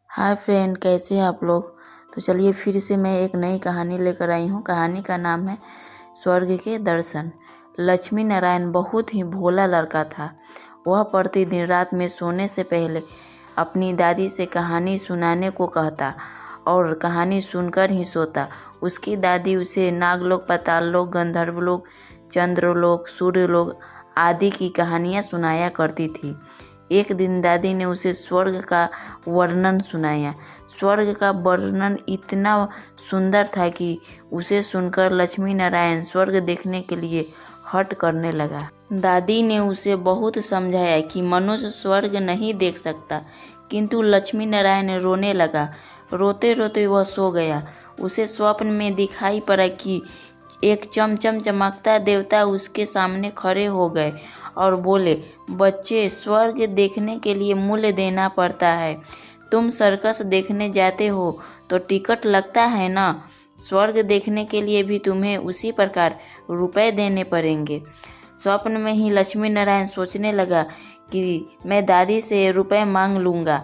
Hi friend, कैसे हैं आप लोग। तो चलिए फिर से मैं एक नई कहानी लेकर आई हूँ। कहानी का नाम है स्वर्ग के दर्शन। लक्ष्मी नारायण बहुत ही भोला लड़का था। वह प्रतिदिन रात में सोने से पहले अपनी दादी से कहानी सुनाने को कहता और कहानी सुनकर ही सोता। उसकी दादी उसे नागलोक, पाताललोक, गंधर्वलोक, चंद्रलोक, सूर्यलोक आदि की कहानियाँ सुनाया करती थी। एक दिन दादी ने उसे स्वर्ग का वर्णन सुनाया। स्वर्ग का वर्णन इतना सुंदर था कि उसे सुनकर लक्ष्मी नारायण स्वर्ग देखने के लिए हट करने लगा। दादी ने उसे बहुत समझाया कि मनुष्य स्वर्ग नहीं देख सकता, किंतु लक्ष्मी नारायण रोने लगा। रोते रोते वह सो गया। उसे स्वप्न में दिखाई पड़ा कि एक चमचम चमकता देवता उसके सामने खड़े हो गए और बोले, बच्चे, स्वर्ग देखने के लिए मूल्य देना पड़ता है। तुम सर्कस देखने जाते हो तो टिकट लगता है ना। स्वर्ग देखने के लिए भी तुम्हें उसी प्रकार रुपए देने पड़ेंगे। स्वप्न में ही लक्ष्मी नारायण सोचने लगा कि मैं दादी से रुपए मांग लूँगा,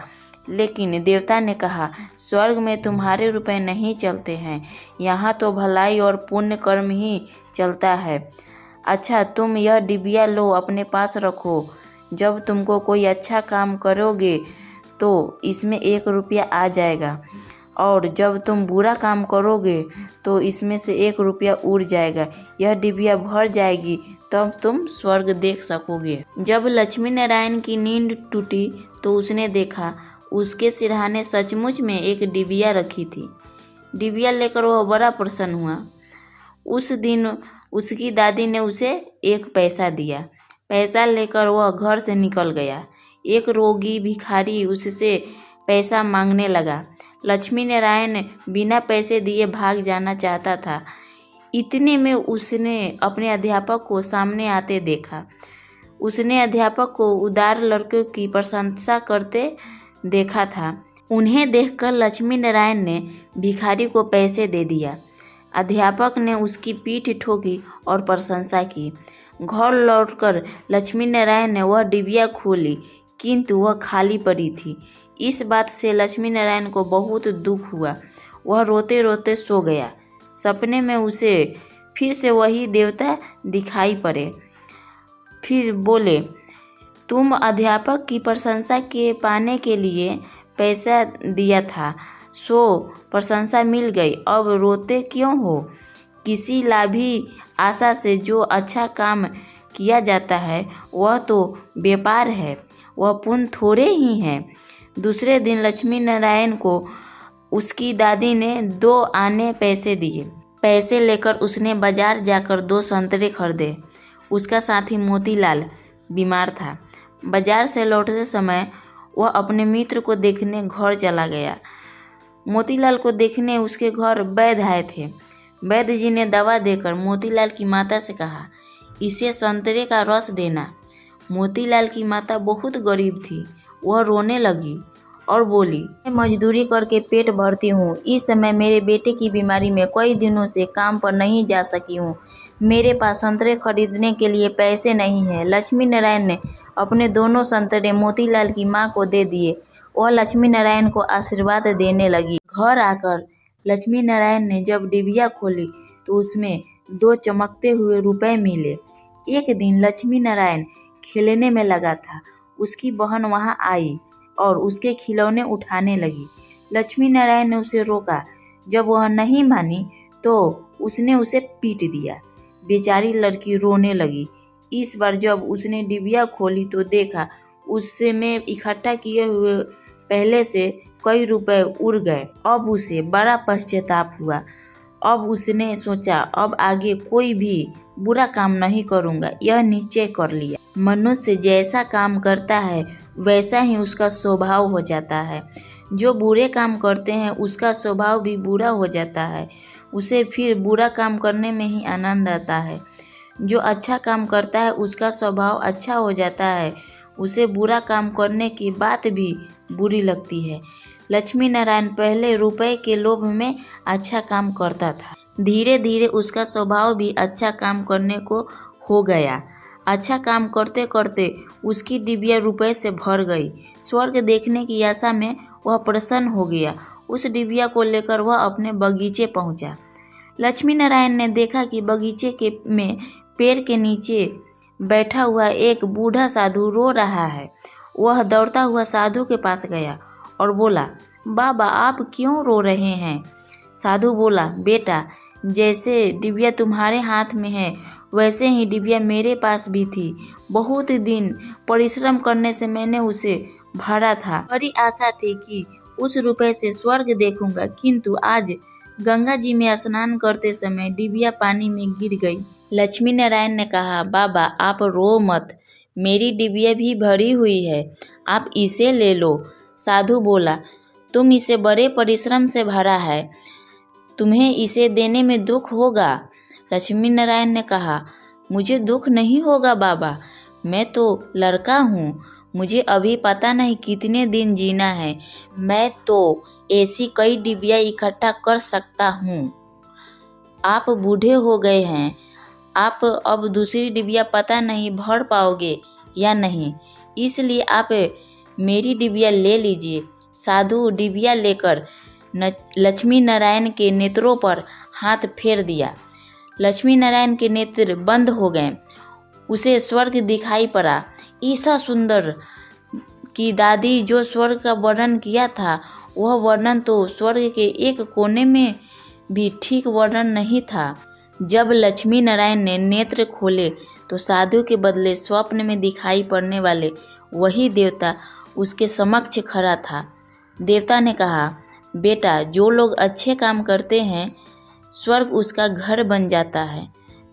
लेकिन देवता ने कहा, स्वर्ग में तुम्हारे रुपए नहीं चलते हैं, यहाँ तो भलाई और पुण्य कर्म ही चलता है। अच्छा, तुम यह डिबिया लो, अपने पास रखो। जब तुमको कोई अच्छा काम करोगे तो इसमें 1 रुपया आ जाएगा, और जब तुम बुरा काम करोगे तो इसमें से 1 रुपया उड़ जाएगा। यह डिबिया भर जाएगी तब तुम स्वर्ग देख सकोगे। जब लक्ष्मी नारायण की नींद टूटी तो उसने देखा उसके सिरहाने सचमुच में एक डिबिया रखी थी। डिबिया लेकर वह बड़ा प्रसन्न हुआ। उस दिन उसकी दादी ने उसे 1 पैसा दिया। पैसा लेकर वह घर से निकल गया। एक रोगी भिखारी उससे पैसा मांगने लगा। लक्ष्मी नारायण बिना पैसे दिए भाग जाना चाहता था। इतने में उसने अपने अध्यापक को सामने आते देखा। उसने अध्यापक को उदार लड़के की प्रशंसा करते देखा था। उन्हें देखकर लक्ष्मी नारायण ने भिखारी को पैसे दे दिया। अध्यापक ने उसकी पीठ ठोकी और प्रशंसा की। घर लौटकर लक्ष्मी नारायण ने वह डिबिया खोली, किंतु वह खाली पड़ी थी। इस बात से लक्ष्मी नारायण को बहुत दुख हुआ। वह रोते रोते सो गया। सपने में उसे फिर से वही देवता दिखाई पड़े। फिर बोले, तुम अध्यापक की प्रशंसा के पाने के लिए पैसा दिया था, सो प्रशंसा मिल गई, अब रोते क्यों हो। किसी लाभी आशा से जो अच्छा काम किया जाता है वह तो व्यापार है, वह पुण्य थोड़े ही हैं। दूसरे दिन लक्ष्मी नारायण को उसकी दादी ने 2 आने पैसे दिए। पैसे लेकर उसने बाजार जाकर 2 संतरे खरीदे। उसका साथी मोतीलाल बीमार था। बाजार से लौटते समय वह अपने मित्र को देखने घर चला गया। मोतीलाल को देखने उसके घर वैद्य आए थे। वैद्य जी ने दवा देकर मोतीलाल की माता से कहा, इसे संतरे का रस देना। मोतीलाल की माता बहुत गरीब थी। वह रोने लगी और बोली, मैं मजदूरी करके पेट भरती हूँ। इस समय मेरे बेटे की बीमारी में कई दिनों से काम पर नहीं जा सकी हूँ। मेरे पास संतरे खरीदने के लिए पैसे नहीं हैं। लक्ष्मी नारायण ने अपने दोनों संतरे मोतीलाल की माँ को दे दिए। वह लक्ष्मी नारायण को आशीर्वाद देने लगी। घर आकर लक्ष्मी नारायण ने जब डिबिया खोली तो उसमें 2 चमकते हुए रुपए मिले। एक दिन लक्ष्मी नारायण खेलने में लगा था। उसकी बहन वहां आई और उसके खिलौने उठाने लगी। लक्ष्मी नारायण ने उसे रोका। जब वह नहीं मानी तो उसने उसे पीट दिया। बेचारी लड़की रोने लगी। इस बार जब उसने डिबिया खोली तो देखा उसमें इकट्ठा किए हुए पहले से कई रुपए उड़ गए। अब उसे बड़ा पश्चाताप हुआ। अब उसने सोचा, अब आगे कोई भी बुरा काम नहीं करूँगा। यह निश्चय कर लिया। मनुष्य जैसा काम करता है वैसा ही उसका स्वभाव हो जाता है। जो बुरे काम करते हैं उसका स्वभाव भी बुरा हो जाता है। उसे फिर बुरा काम करने में ही आनंद आता है। जो अच्छा काम करता है उसका स्वभाव अच्छा हो जाता है। उसे बुरा काम करने की बात भी बुरी लगती है। लक्ष्मी नारायण पहले रुपए के लोभ में अच्छा काम करता था। धीरे धीरे उसका स्वभाव भी अच्छा काम करने को हो गया। अच्छा काम करते करते उसकी डिबिया रुपए से भर गई। स्वर्ग देखने की आशा में वह प्रसन्न हो गया। उस डिबिया को लेकर वह अपने बगीचे पहुंचा। लक्ष्मी नारायण ने देखा कि बगीचे के में पेड़ के नीचे बैठा हुआ एक बूढ़ा साधु रो रहा है। वह दौड़ता हुआ साधु के पास गया और बोला, बाबा आप क्यों रो रहे हैं? साधु बोला, बेटा जैसे डिबिया तुम्हारे हाथ में है वैसे ही डिबिया मेरे पास भी थी। बहुत दिन परिश्रम करने से मैंने उसे भरा था। बड़ी आशा थी कि उस रुपए से स्वर्ग देखूंगा, किंतु आज गंगा जी में स्नान करते समय डिबिया पानी में गिर गई। लक्ष्मी नारायण ने कहा, बाबा आप रो मत, मेरी डिबिया भी भरी हुई है, आप इसे ले लो। साधु बोला, तुम इसे बड़े परिश्रम से भरा है, तुम्हें इसे देने में दुख होगा। लक्ष्मी नारायण ने कहा, मुझे दुख नहीं होगा बाबा, मैं तो लड़का हूँ, मुझे अभी पता नहीं कितने दिन जीना है, मैं तो ऐसी कई डिबिया इकट्ठा कर सकता हूँ। आप बूढ़े हो गए हैं, आप अब दूसरी डिबिया पता नहीं भर पाओगे या नहीं, इसलिए आप मेरी डिबिया ले लीजिए। साधु डिबिया लेकर लक्ष्मी नारायण के नेत्रों पर हाथ फेर दिया। लक्ष्मी नारायण के नेत्र बंद हो गए। उसे स्वर्ग दिखाई पड़ा। ईसा सुंदर की दादी जो स्वर्ग का वर्णन किया था, वह वर्णन तो स्वर्ग के एक कोने में भी ठीक वर्णन नहीं था। जब लक्ष्मी नारायण ने नेत्र खोले तो साधु के बदले स्वप्न में दिखाई पड़ने वाले वही देवता उसके समक्ष खड़ा था। देवता ने कहा, बेटा जो लोग अच्छे काम करते हैं स्वर्ग उसका घर बन जाता है।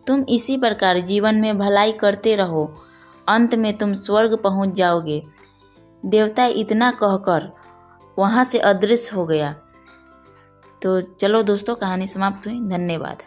तुम इसी प्रकार जीवन में भलाई करते रहो, अंत में तुम स्वर्ग पहुंच जाओगे। देवता इतना कहकर वहां से अदृश्य हो गया। तो चलो दोस्तों, कहानी समाप्त हुई। धन्यवाद।